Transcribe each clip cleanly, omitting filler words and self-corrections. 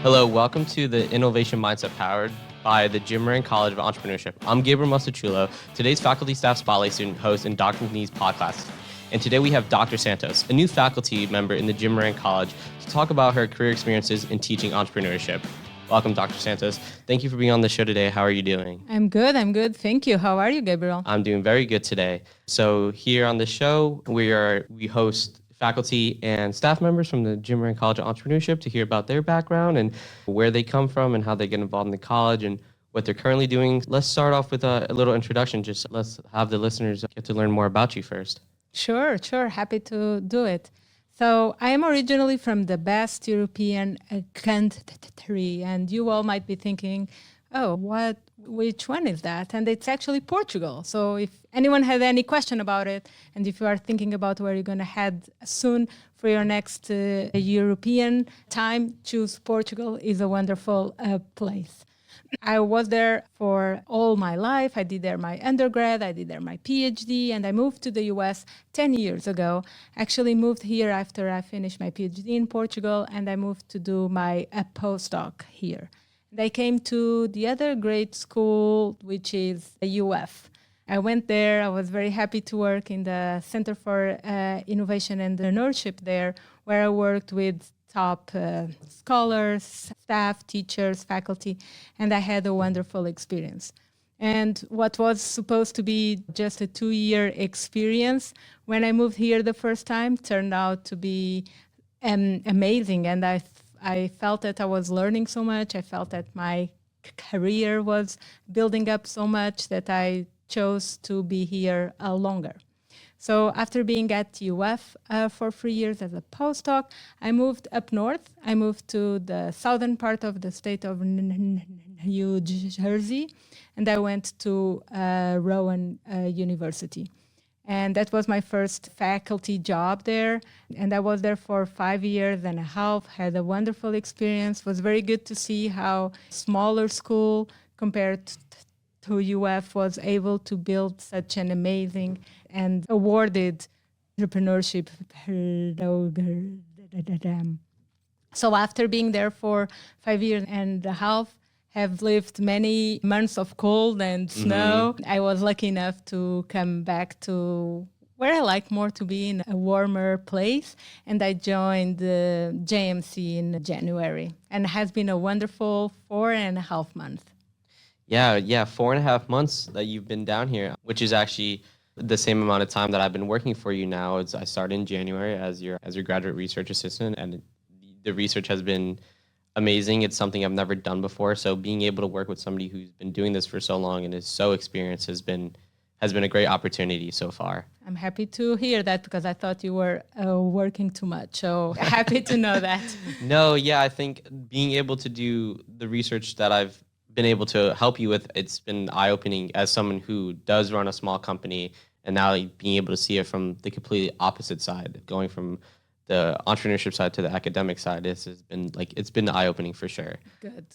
Hello, welcome to the InNOLEvation Mindset powered by the Jim Moran College of Entrepreneurship. I'm Gabriel Mustaciuolo, today's faculty staff spotlight student host in Dr. McNee's podcast. And today we have Dr. Santos, a new faculty member in the Jim Moran College, to talk about her career experiences in teaching entrepreneurship. Welcome, Dr. Santos. Thank you for being on the show today. How are you doing? I'm good. Thank you. How are you, Gabriel? I'm doing very good today. So here on the show, we host faculty and staff members from the Jim Moran College of Entrepreneurship to hear about their background and where they come from and how they get involved in the college and what they're currently doing. Let's start off with a little introduction. Just let's have the listeners get to learn more about you first. Sure. Happy to do it. So I am originally from the best European country, and you all might be thinking, oh, which one is that? And it's actually Portugal. So if anyone has any question about it, and if you are thinking about where you're going to head soon for your next European time, choose Portugal. Is a wonderful place. I was there for all my life. I did there my undergrad, I did there my PhD, and I moved to the US 10 years ago. Actually moved here after I finished my PhD in Portugal, and I moved to do my postdoc here. And I came to the other great school, which is UF. I went there. I was very happy to work in the Center for Innovation and Entrepreneurship there, where I worked with top scholars, staff, teachers, faculty, and I had a wonderful experience. And what was supposed to be just a 2-year experience, when I moved here the first time, turned out to be amazing. And I felt that I was learning so much. I felt that my career was building up so much that I chose to be here longer. So after being at UF for 3 years as a postdoc, I moved up north. I moved to the southern part of the state of New Jersey, and I went to Rowan University. And that was my first faculty job there. And I was there for 5 years and a half, had a wonderful experience. It was very good to see how smaller school compared to UF was able to build such an amazing and awarded entrepreneurship program. So after being there for 5 years and a half, have lived many months of cold and snow. I was lucky enough to come back to where I like more to be, in a warmer place. And I joined the JMC in January, and it has been a wonderful 4.5 months. Yeah, 4.5 months that you've been down here, which is actually the same amount of time that I've been working for you now. I started in January as your graduate research assistant, and the research has been amazing. It's something I've never done before. So being able to work with somebody who's been doing this for so long and is so experienced has been a great opportunity so far. I'm happy to hear that, because I thought you were working too much. So happy to know that. No, yeah, I think being able to do the research that I've been able to help you with, it's been eye-opening as someone who does run a small company, and now being able to see it from the completely opposite side, going from the entrepreneurship side to the academic side. It's been eye-opening for sure. Good.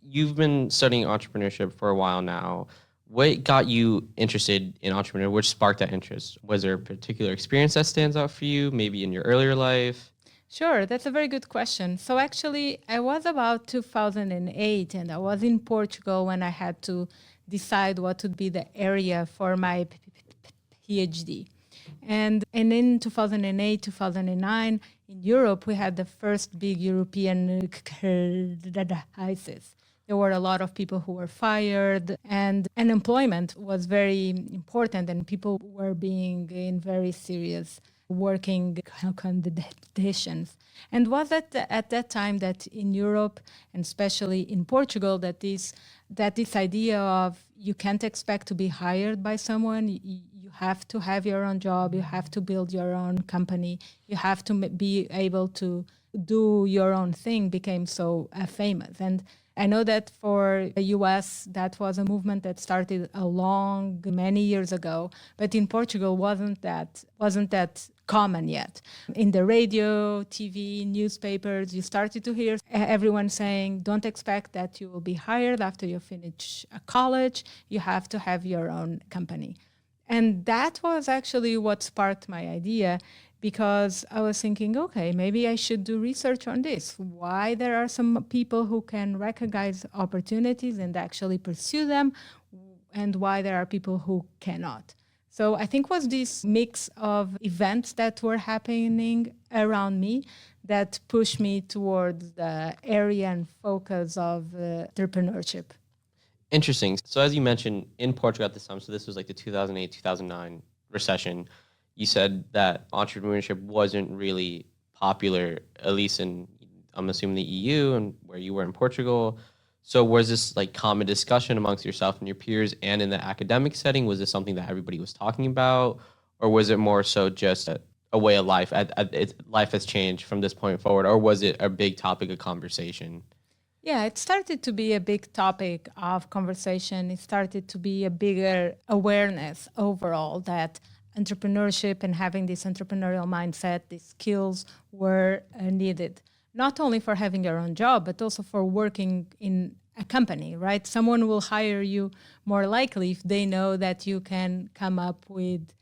You've been studying entrepreneurship for a while now. What got you interested in entrepreneurship? Which sparked that interest? Was there a particular experience that stands out for you, maybe in your earlier life? Sure, that's a very good question. So actually, I was about 2008, and I was in Portugal when I had to decide what would be the area for my PhD. And in 2008, 2009, in Europe, we had the first big European crisis. There were a lot of people who were fired, and unemployment was very important, and people were being in very serious working conditions. And was at that time that in Europe, and especially in Portugal, that this idea of you can't expect to be hired by someone. You have to have your own job. You have to build your own company. You have to be able to do your own thing became so famous. And I know that for the US, that was a movement that started many years ago, but in Portugal wasn't that common yet. In the radio, TV, newspapers, you started to hear everyone saying, don't expect that you will be hired after you finish college. You have to have your own company. And that was actually what sparked my idea, because I was thinking, okay, maybe I should do research on this. Why there are some people who can recognize opportunities and actually pursue them, and why there are people who cannot. So I think was this mix of events that were happening around me that pushed me towards the area and focus of entrepreneurship. Interesting. So as you mentioned, in Portugal at this time, so this was like the 2008, 2009 recession, you said that entrepreneurship wasn't really popular, at least in, I'm assuming, the EU and where you were in Portugal. So was this like common discussion amongst yourself and your peers, and in the academic setting, was this something that everybody was talking about? Or was it more so just a way of life? Life has changed from this point forward, or was it a big topic of conversation? Yeah, it started to be a big topic of conversation. It started to be a bigger awareness overall that entrepreneurship and having this entrepreneurial mindset, these skills were needed, not only for having your own job, but also for working in a company, right? Someone will hire you more likely if they know that you can come up with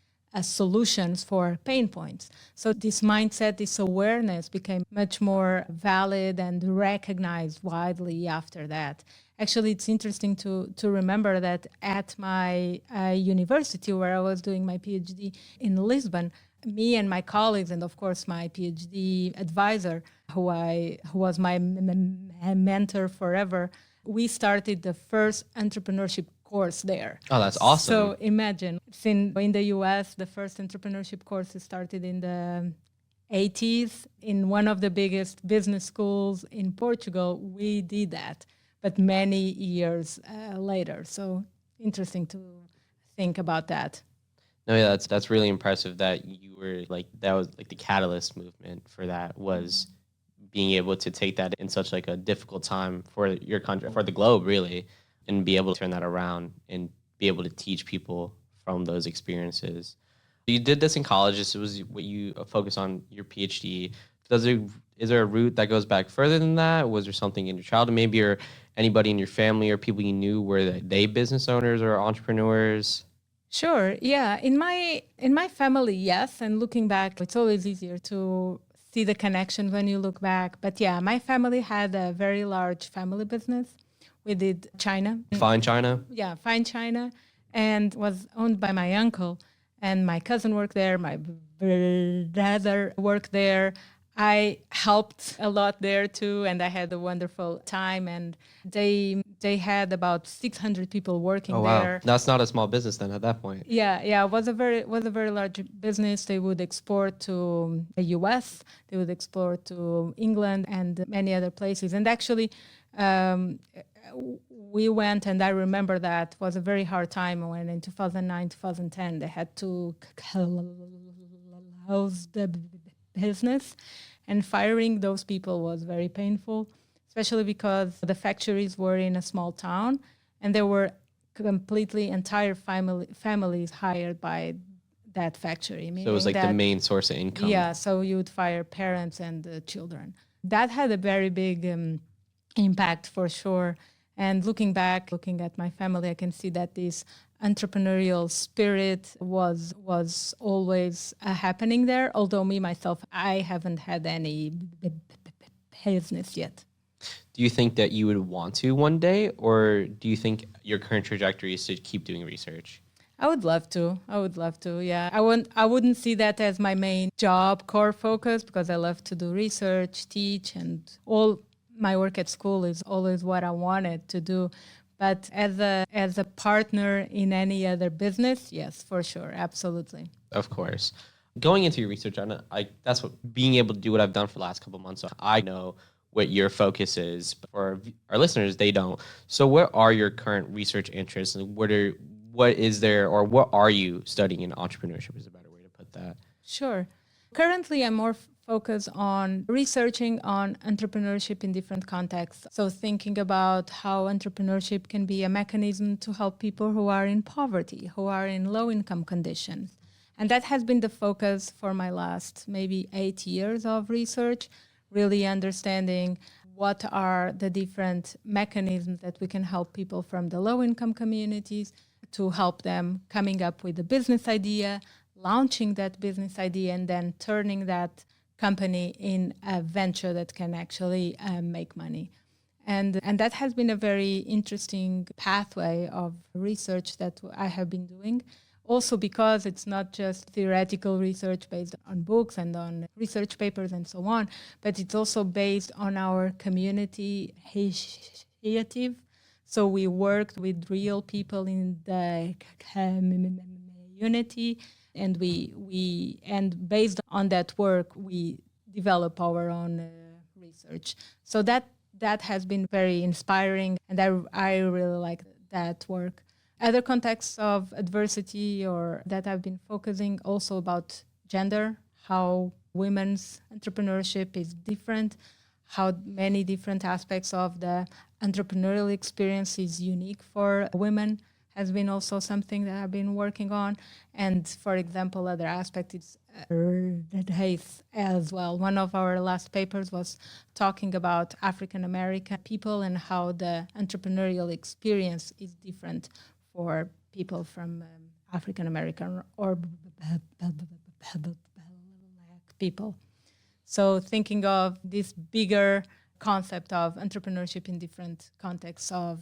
solutions for pain points. So this mindset, this awareness became much more valid and recognized widely after that. Actually, it's interesting to remember that at my university where I was doing my PhD in Lisbon, me and my colleagues, and of course my PhD advisor, who was my mentor forever, we started the first entrepreneurship course there. Oh, that's awesome. So imagine, in the US, the first entrepreneurship course started in the 80s in one of the biggest business schools in Portugal. We did that, but many years later. So interesting to think about that. No, yeah, that's really impressive that you were like, that was like the catalyst movement for that, was being able to take that in such like a difficult time for your country, for the globe really, and be able to turn that around and be able to teach people from those experiences. You did this in college. This was what you focus on your PhD. Is there a route that goes back further than that? Was there something in your childhood maybe, or anybody in your family or people you knew, were they business owners or entrepreneurs? Sure. Yeah. In my family, yes. And looking back, it's always easier to see the connection when you look back. But yeah, my family had a very large family business. We did China. Fine China? Yeah, fine China, and was owned by my uncle. And my cousin worked there. My brother worked there. I helped a lot there too, and I had a wonderful time. And they had about 600 people working Oh wow, there. that's not a small business then at that point. Yeah, it was a very large business. They would export to the U.S., they would export to England and many other places. And actually, um, we went, and I remember that was a very hard time when in 2009, 2010, they had to close the business, and firing those people was very painful, especially because the factories were in a small town and there were completely entire families hired by that factory. So it was like the main source of income. Yeah, so you would fire parents and children. That had a very big impact for sure. And looking back, looking at my family, I can see that this entrepreneurial spirit was always happening there. Although me myself, I haven't had any business yet. Do you think that you would want to one day, or do you think your current trajectory is to keep doing research? I would love to. Yeah. I wouldn't see that as my main job core focus, because I love to do research, teach, and all my work at school is always what I wanted to do. But as a partner in any other business, yes, for sure, absolutely. Of course. Going into your research, that's what being able to do what I've done for the last couple of months. So I know what your focus is. But for our listeners, they don't. So what are your current research interests, and what is there, or what are you studying in entrepreneurship is a better way to put that? Sure. Currently, I'm more focused on researching on entrepreneurship in different contexts. So thinking about how entrepreneurship can be a mechanism to help people who are in poverty, who are in low-income conditions. And that has been the focus for my last maybe 8 years of research, really understanding what are the different mechanisms that we can help people from the low-income communities to help them coming up with a business idea, launching that business idea and then turning that company in a venture that can actually make money. And that has been a very interesting pathway of research that I have been doing. Also because it's not just theoretical research based on books and on research papers and so on, but it's also based on our community initiative. So we worked with real people in the community, and and based on that work, we develop our own research. So that has been very inspiring, and I really like that work. Other contexts of adversity or that I've been focusing also about gender, how women's entrepreneurship is different, how many different aspects of the entrepreneurial experience is unique for women has been also something that I've been working on. And for example, other aspect is race as well. One of our last papers was talking about African American people and how the entrepreneurial experience is different for people from African American or black people. So thinking of this bigger concept of entrepreneurship in different contexts of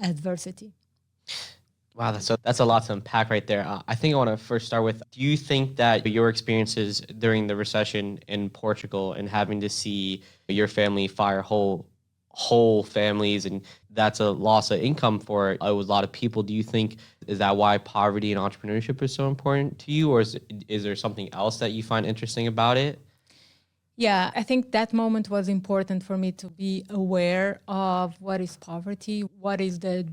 adversity. Wow, that's a lot to unpack right there. I think I want to first start with, do you think that your experiences during the recession in Portugal and having to see your family fire whole families, and that's a loss of income for a lot of people, do you think, is that why poverty and entrepreneurship is so important to you, or is there something else that you find interesting about it? Yeah, I think that moment was important for me to be aware of what is poverty, what is the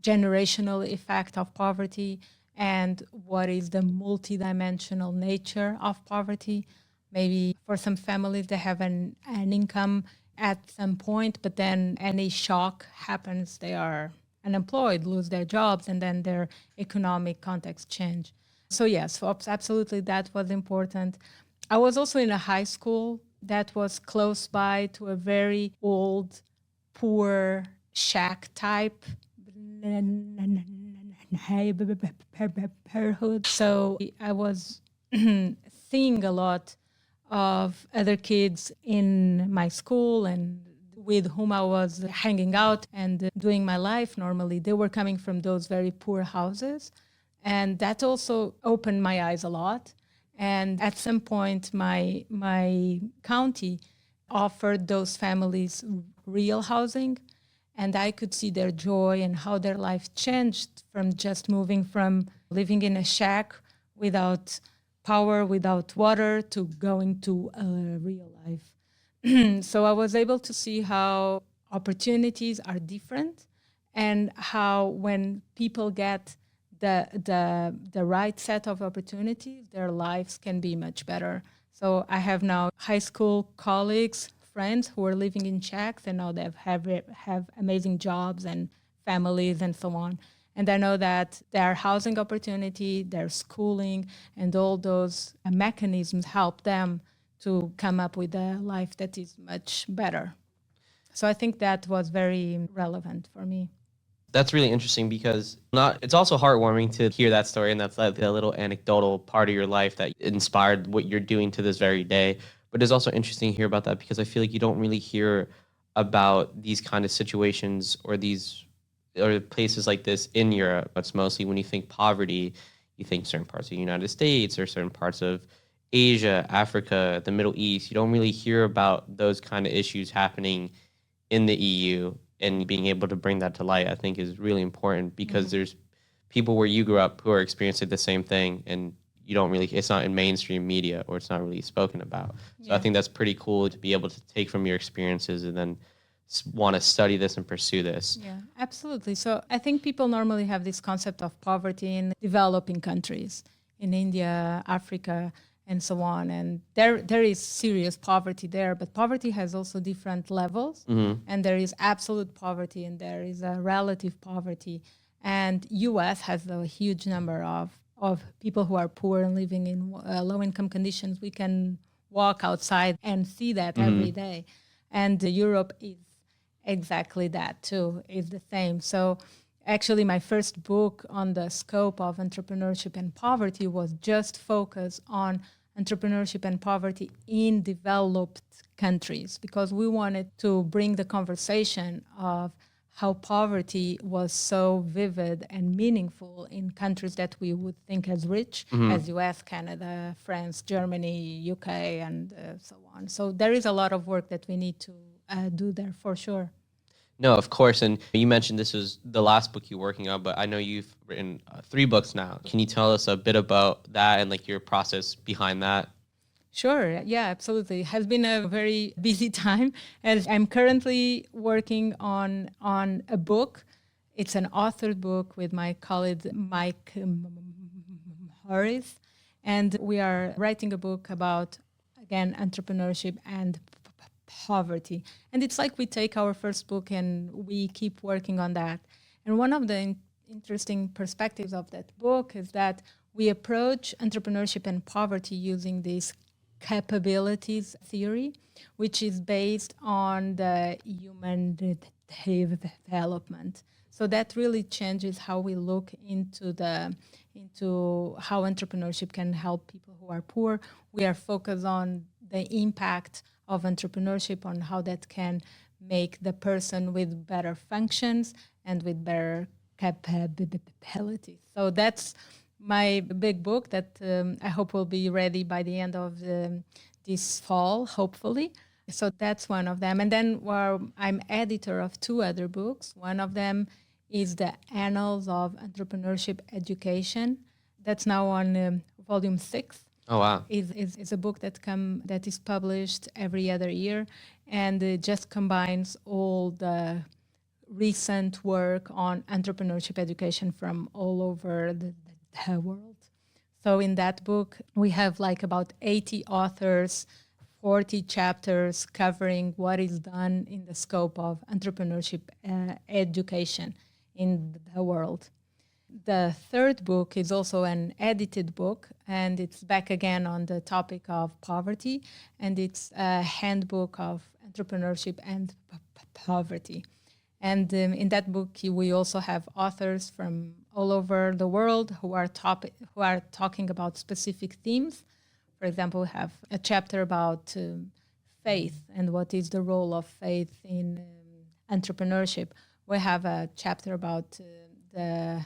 generational effect of poverty, and what is the multidimensional nature of poverty. Maybe for some families, they have an income at some point, but then any shock happens, they are unemployed, lose their jobs, and then their economic context change. So yes, absolutely, that was important. I was also in a high school that was close by to a very old, poor shack type neighborhood. So I was seeing a lot of other kids in my school and with whom I was hanging out and doing my life normally. They were coming from those very poor houses. And that also opened my eyes a lot. And at some point, my county offered those families real housing. And I could see their joy and how their life changed from just moving from living in a shack without power, without water, to going to a real life. So I was able to see how opportunities are different and how when people get the right set of opportunities, their lives can be much better. So I have now high school colleagues, friends who are living in shacks, and now they have amazing jobs and families and so on. And I know that their housing opportunity, their schooling, and all those mechanisms help them to come up with a life that is much better. So I think that was very relevant for me. That's really interesting because it's also heartwarming to hear that story, and that's like a little anecdotal part of your life that inspired what you're doing to this very day. But it's also interesting to hear about that because I feel like you don't really hear about these kind of situations or places like this in Europe. It's mostly when you think poverty, you think certain parts of the United States or certain parts of Asia, Africa, the Middle East. You don't really hear about those kind of issues happening in the EU, and being able to bring that to light, I think, is really important because there's people where you grew up who are experiencing the same thing, and you don't really, it's not in mainstream media or it's not really spoken about. So I think that's pretty cool to be able to take from your experiences and then want to study this and pursue this. Yeah, absolutely. So I think people normally have this concept of poverty in developing countries, in India, Africa, and so on. And there is serious poverty there, but poverty has also different levels. And there is absolute poverty and there is a relative poverty. And US has a huge number of people who are poor and living in low-income conditions. We can walk outside and see that every day. And Europe is exactly that too, is the same. So Actually, my first book on the scope of entrepreneurship and poverty was just focused on entrepreneurship and poverty in developed countries, because we wanted to bring the conversation of how poverty was so vivid and meaningful in countries that we would think as rich, as US, Canada, France, Germany, UK, and so on. So there is a lot of work that we need to do there for sure. No, of course. And you mentioned this was the last book you're working on, but I know you've written 3 books now. Can you tell us a bit about that and like your process behind that? Sure. Yeah, absolutely. It has been a very busy time, as I'm currently working on a book. It's an authored book with my colleague Mike Harris, and we are writing a book about, again, entrepreneurship and poverty. And it's like we take our first book and we keep working on that. And one of the interesting perspectives of that book is that we approach entrepreneurship and poverty using this capabilities theory, which is based on the human development. So that really changes how we look into how entrepreneurship can help people who are poor. We are focused on the impact of entrepreneurship, on how that can make the person with better functions and with better capabilities. So that's my big book that I hope will be ready by the end of this fall, hopefully. So that's one of them. And then I'm editor of 2 other books. One of them is the Annals of Entrepreneurship Education. That's now on volume 6. Oh, wow. Is a book that is published every other year, and it just combines all the recent work on entrepreneurship education from all over the world. So in that book, we have like about 80 authors, 40 chapters covering what is done in the scope of entrepreneurship education in the world. The third book is also an edited book, and it's back again on the topic of poverty, and it's a handbook of entrepreneurship and poverty. And in that book, we also have authors from all over the world who are talking about specific themes. For example, we have a chapter about faith and what is the role of faith in entrepreneurship. We have a chapter about the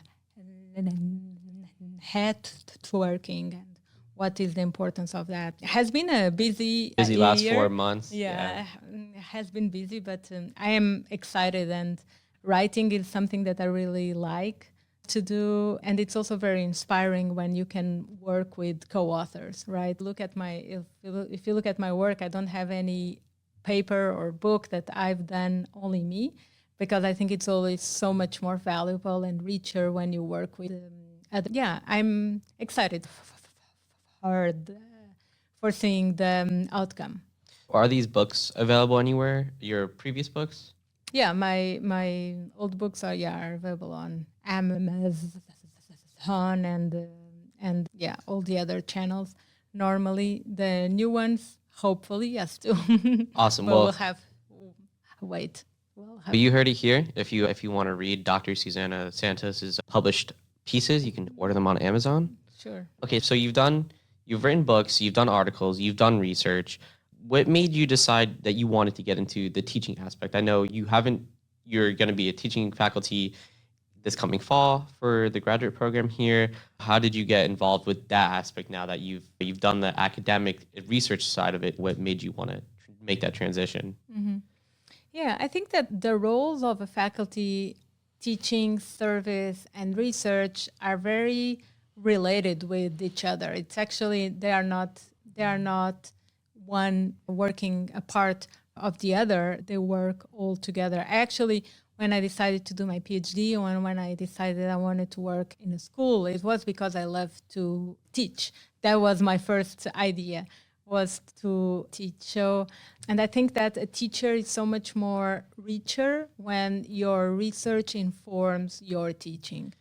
networking and what is the importance of that. It has been a busy last year. 4 months. Yeah, it has been busy, but I am excited, and writing is something that I really like to do, and it's also very inspiring when you can work with co-authors, right? If you look at my work, I don't have any paper or book that I've done only me, because I think it's always so much more valuable and richer when you work with others. Yeah, I'm excited for seeing the outcome. Are these books available anywhere? Your previous books? Yeah, my old books are available on Amazon and all the other channels. Normally, the new ones, hopefully, yes, too. Awesome. But we'll have wait. You heard it here. If you want to read Dr. Susana Santos's published pieces, you can order them on Amazon. Sure. Okay, so you've written books, you've done articles, you've done research. What made you decide that you wanted to get into the teaching aspect? I know you're going to be a teaching faculty this coming fall for the graduate program here. How did you get involved with that aspect now that you've done the academic research side of it? What made you want to make that transition? Mm-hmm. Yeah, I think that the roles of a faculty, teaching, service, and research are very related with each other. It's actually they are not one working a part of the other. They work all together. Actually, when I decided to do my PhD and when I decided I wanted to work in a school, it was because I love to teach. That was my first idea, was to teach. So, and I think that a teacher is so much more richer when your research informs your teaching.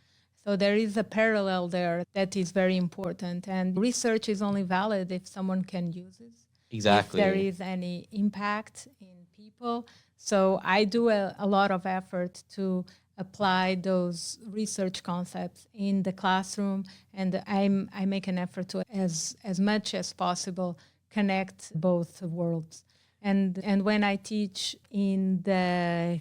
So there is a parallel there that is very important. And research is only valid if someone can use it. Exactly. If there is any impact in people. So I do a lot of effort to apply those research concepts in the classroom, and I make an effort to, as much as possible, connect both worlds. And when I teach in the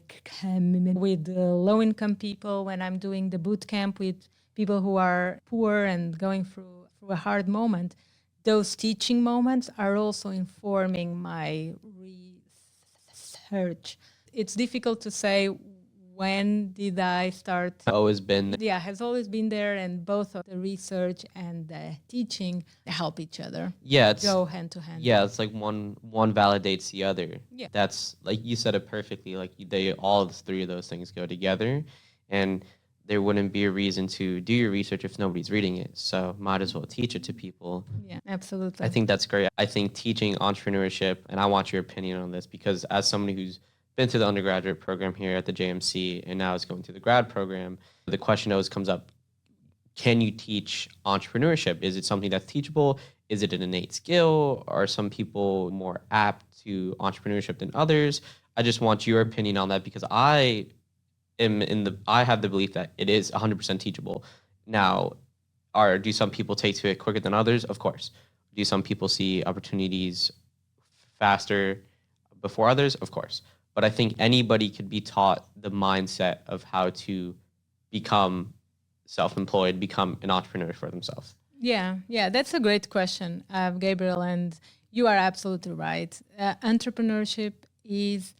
with low income people, when I'm doing the boot camp with people who are poor and going through a hard moment, those teaching moments are also informing my research. It's difficult to say when did I start. Always been. Yeah, has always been there, and both of the research and the teaching help each other. Yeah, it's go hand to hand. yeah, it's like one validates the other. Yeah. That's like you said it perfectly. Like they all three of those things go together, and there wouldn't be a reason to do your research if nobody's reading it. So might as well teach it to people. Yeah, absolutely. I think that's great. I think teaching entrepreneurship, and I want your opinion on this because as somebody who's been through the undergraduate program here at the JMC and now is going through the grad program, the question always comes up, can you teach entrepreneurship? Is it something that's teachable? Is it an innate skill? Are some people more apt to entrepreneurship than others? I just want your opinion on that because I have the belief that it is 100% teachable. Now, do some people take to it quicker than others? Of course. Do some people see opportunities faster before others? Of course. But I think anybody could be taught the mindset of how to become self-employed, become an entrepreneur for themselves. Yeah, that's a great question, Gabriel, and you are absolutely right. Entrepreneurship is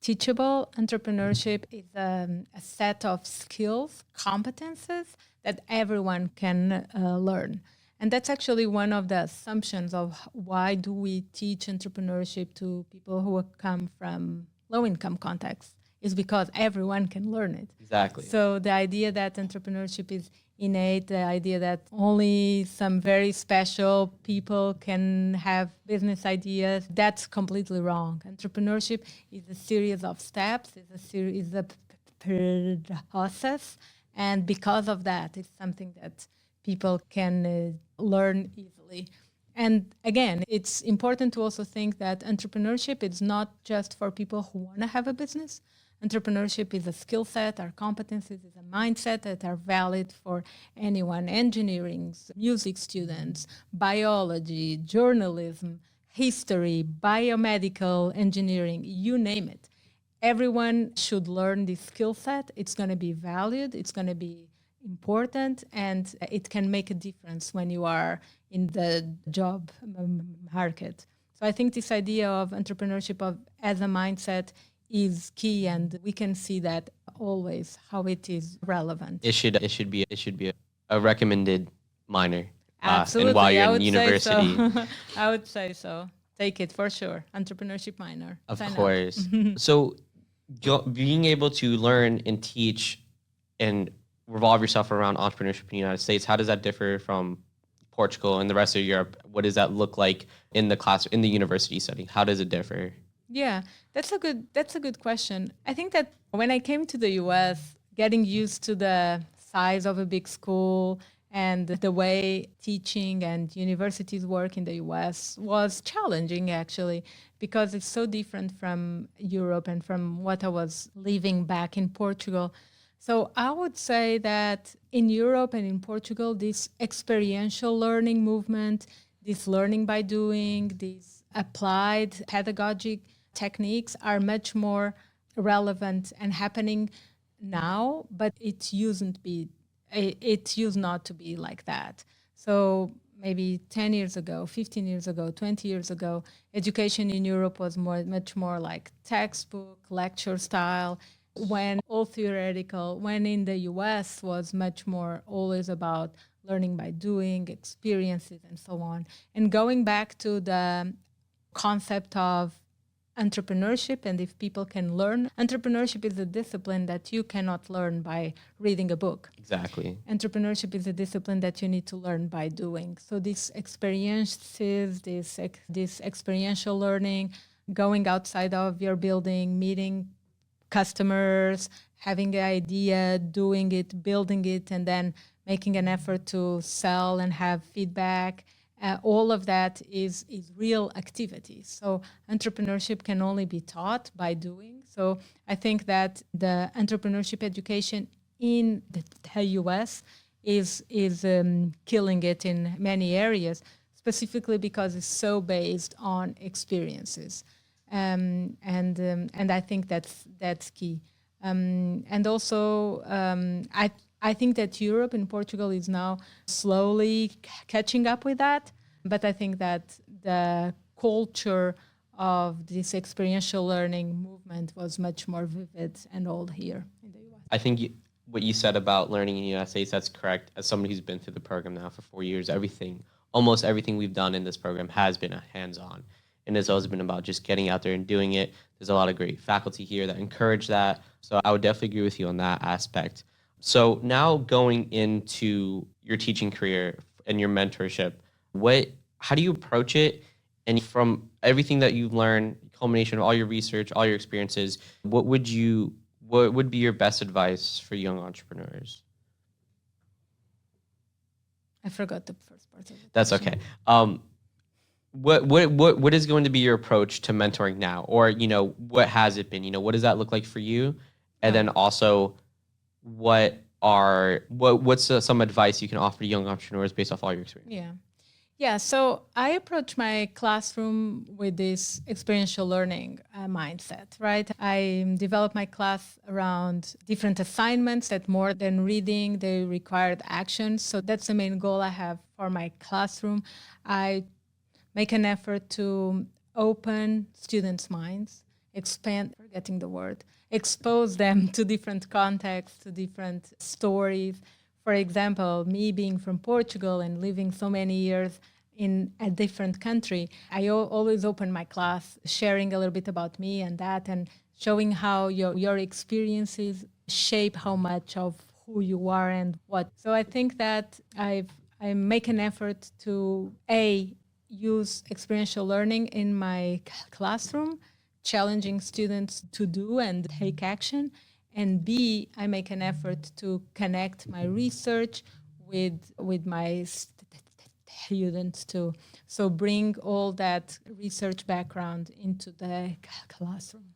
teachable. Entrepreneurship is a set of skills, competences that everyone can learn. And that's actually one of the assumptions of why do we teach entrepreneurship to people who come from low-income contexts, is because everyone can learn it. Exactly. So the idea that entrepreneurship is innate, the idea that only some very special people can have business ideas, that's completely wrong. Entrepreneurship is a series of steps, is a process, and because of that, it's something that people can learn easily. And again, it's important to also think that entrepreneurship is not just for people who want to have a business. Entrepreneurship is a skill set, our competencies is a mindset that are valid for anyone. Engineering, music students, biology, journalism, history, biomedical engineering, you name it. Everyone should learn this skill set. It's going to be valued. It's going to be important, and it can make a difference when you are in the job market. So I think this idea of entrepreneurship as a mindset is key, and we can see that always how it is relevant. It should be a recommended minor. Absolutely, and while you're in university, so. I would say so. Take it for sure. Entrepreneurship minor. Of Sign course. So being able to learn and teach and revolve yourself around entrepreneurship in the United States, how does that differ from Portugal and the rest of Europe? What does that look like in the university setting? How does it differ? Yeah, that's a good question. I think that when I came to the US, getting used to the size of a big school and the way teaching and universities work in the US was challenging, actually, because it's so different from Europe and from what I was living back in Portugal. So I would say that in Europe and in Portugal, this experiential learning movement, this learning by doing, these applied pedagogic techniques are much more relevant and happening now, but it used not to be like that. So maybe 10 years ago, 15 years ago, 20 years ago, education in Europe was much more like textbook, lecture style, when all theoretical, when in the US was much more always about learning by doing, experiences, and so on. And going back to the concept of entrepreneurship, and if people can learn, entrepreneurship is a discipline that you cannot learn by reading a book. Exactly. Entrepreneurship is a discipline that you need to learn by doing. So these experiences, this experiential learning, going outside of your building, meeting customers, having an idea, doing it, building it, and then making an effort to sell and have feedback. All of that is real activity. So entrepreneurship can only be taught by doing. So I think that the entrepreneurship education in the US is killing it in many areas, specifically because it's so based on experiences, and I think that's key. And also, I think that Europe and Portugal is now slowly catching up with that. But I think that the culture of this experiential learning movement was much more vivid and old here in the US. I think what you said about learning in the United States, that's correct. As somebody who's been through the program now for 4 years, almost everything we've done in this program has been a hands-on. And it's always been about just getting out there and doing it. There's a lot of great faculty here that encourage that. So I would definitely agree with you on that aspect. So now going into your teaching career and your mentorship, how do you approach it? And from everything that you've learned, culmination of all your research, all your experiences, what would be your best advice for young entrepreneurs? I forgot the first part of it. That's okay. What is going to be your approach to mentoring now? Or, what has it been? What does that look like for you? And then also, what's some advice you can offer to young entrepreneurs based off all your experience? Yeah. So I approach my classroom with this experiential learning mindset, right? I develop my class around different assignments that more than reading, they required action. So that's the main goal I have for my classroom. I make an effort to open students' minds, expose them to different contexts, to different stories. For example, me being from Portugal and living so many years in a different country, I always open my class sharing a little bit about me and that, and showing how your experiences shape how much of who you are and what. So I think that I make an effort to use experiential learning in my classroom, challenging students to do and take action. And B, I make an effort to connect my research with my students too. So bring all that research background into the classroom.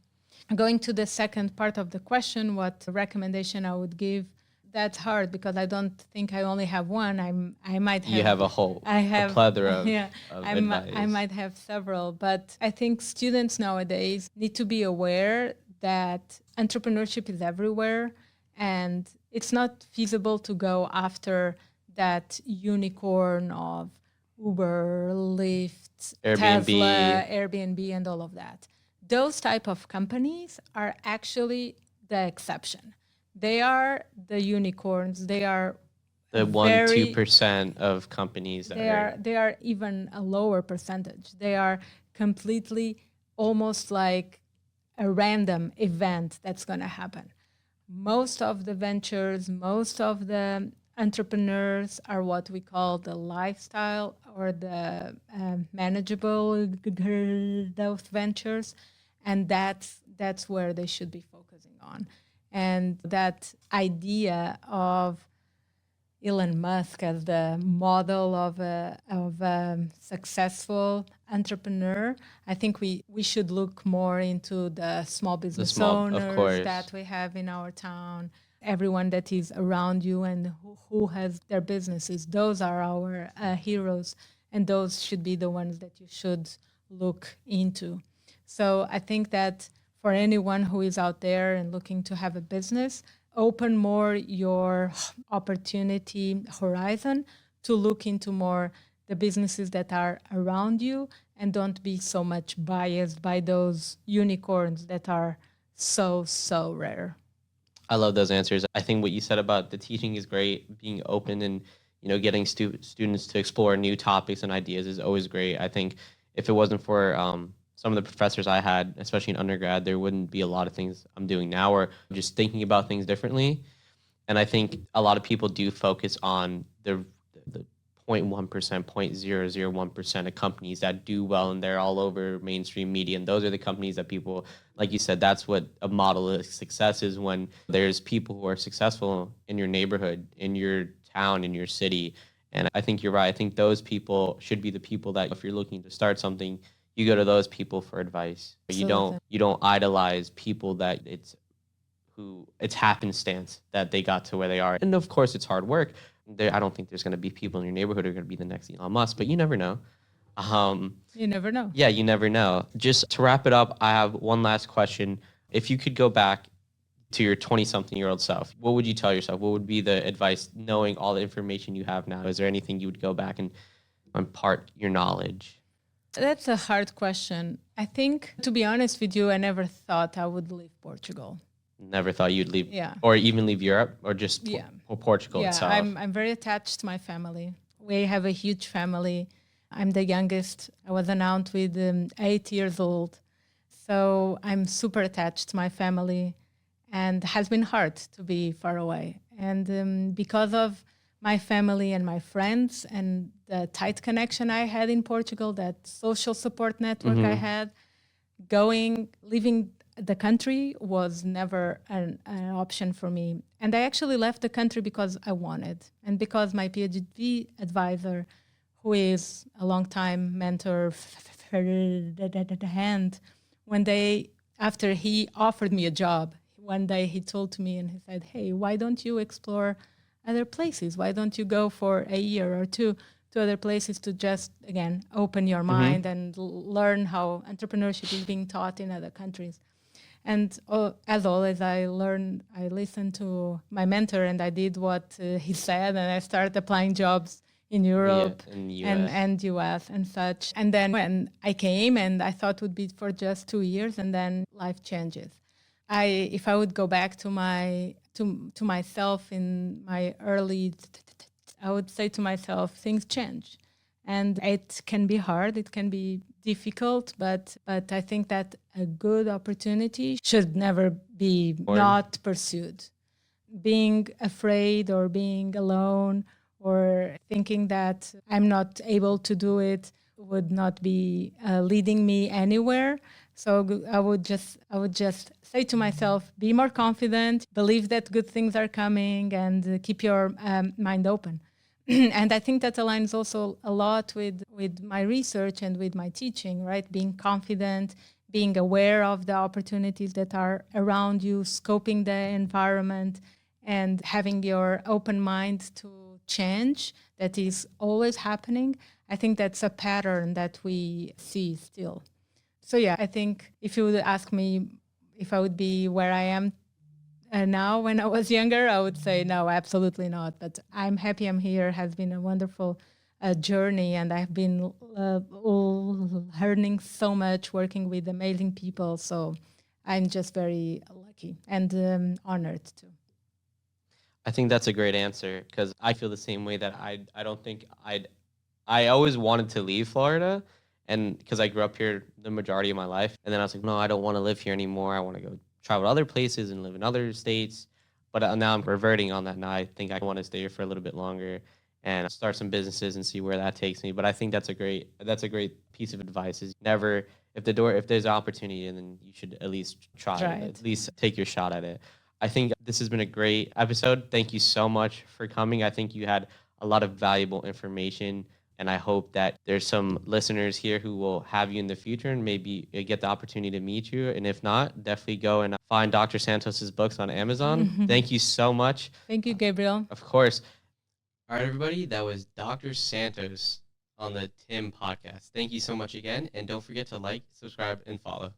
Going to the second part of the question, what recommendation I would give? That's hard because I don't think I only have one. I might have. You have a plethora of advice. I might have several, but I think students nowadays need to be aware that entrepreneurship is everywhere, and it's not feasible to go after that unicorn of Uber, Lyft, Tesla, Airbnb, and all of that. Those type of companies are actually the exception. They are the unicorns. They are the 1-2% of companies. They are even a lower percentage. They are completely almost like a random event that's going to happen. Most of the ventures, most of the entrepreneurs are what we call the lifestyle or the manageable those ventures, and that's where they should be focusing on. And that idea of Elon Musk as the model of a successful entrepreneur, I think we should look more into the small business owners that we have in our town, everyone that is around you and who has their businesses. Those are our heroes, and those should be the ones that you should look into. So I think that for anyone who is out there and looking to have a business, open more your opportunity horizon to look into more the businesses that are around you, and don't be so much biased by those unicorns that are so rare. I love those answers. I think what you said about the teaching is great. Being open and getting students to explore new topics and ideas is always great. I think if it wasn't for some of the professors I had, especially in undergrad, there wouldn't be a lot of things I'm doing now, or just thinking about things differently. And I think a lot of people do focus on the 0.1%, 0.001% of companies that do well, and they're all over mainstream media. And those are the companies that people, like you said, that's what a model of success is, when there's people who are successful in your neighborhood, in your town, in your city. And I think you're right. I think those people should be the people that, if you're looking to start something, you go to those people for advice. Absolutely. You don't idolize people that it's happenstance that they got to where they are. And of course, it's hard work. I don't think there's going to be people in your neighborhood who are going to be the next Elon Musk, but you never know. You never know. Yeah, you never know. Just to wrap it up, I have one last question. If you could go back to your 20-something-year-old self, what would you tell yourself? What would be the advice, knowing all the information you have now? Is there anything you would go back and impart your knowledge? That's a hard question. I think, to be honest with you, I never thought I would leave Portugal. Never thought you'd leave, Yeah. or even leave Europe, or just Yeah. Portugal Yeah, itself. I'm very attached to my family. We have a huge family. I'm the youngest. I was announced with 8 years old. So I'm super attached to my family, and has been hard to be far away. And because of my family and my friends and the tight connection I had in Portugal, that social support network I had, leaving the country was never an option for me. And I actually left the country because I wanted, and because my PhD advisor, who is a long-time mentor, hand, after he offered me a job, one day he told to me and he said, "Hey, why don't you explore other places? Why don't you go for a year or two to other places to just, again, open your mind and learn how entrepreneurship is being taught in other countries?" And as always, I listened to my mentor, and I did what he said, and I started applying jobs in Europe and US and such. And then when I came, and I thought it would be for just 2 years, and then life changes. If I would go back to myself in my early, I would say to myself, things change. And it can be hard, it can be difficult, but I think that a good opportunity should never be not pursued. Being afraid or being alone or thinking that I'm not able to do it would not be leading me anywhere. So I would just say to myself, be more confident, believe that good things are coming, and keep your mind open. And I think that aligns also a lot with my research and with my teaching, right? Being confident, being aware of the opportunities that are around you, scoping the environment, and having your open mind to change that is always happening. I think that's a pattern that we see still. So yeah, I think if you would ask me if I would be where I am now when I was younger, I would say no, absolutely not. But I'm happy I'm here. It has been a wonderful journey, and I've been learning so much, working with amazing people. So I'm just very lucky and honored too. I think that's a great answer, because I feel the same way, that I don't think I always wanted to leave Florida, and because I grew up here the majority of my life, and then I was like, no, I don't want to live here anymore. I want to go travel to other places and live in other states. But now I'm reverting on that. Now I think I want to stay here for a little bit longer and start some businesses and see where that takes me. But I think that's a great piece of advice. Is never, if there's an opportunity, and then you should at least try it, at least take your shot at it. I think this has been a great episode. Thank you so much for coming. I think you had a lot of valuable information, and I hope that there's some listeners here who will have you in the future and maybe get the opportunity to meet you. And if not, definitely go and find Dr. Santos's books on Amazon. Thank you so much. Thank you, Gabriel. Of course. All right, everybody. That was Dr. Santos on the Tim podcast. Thank you so much again. And don't forget to like, subscribe, and follow.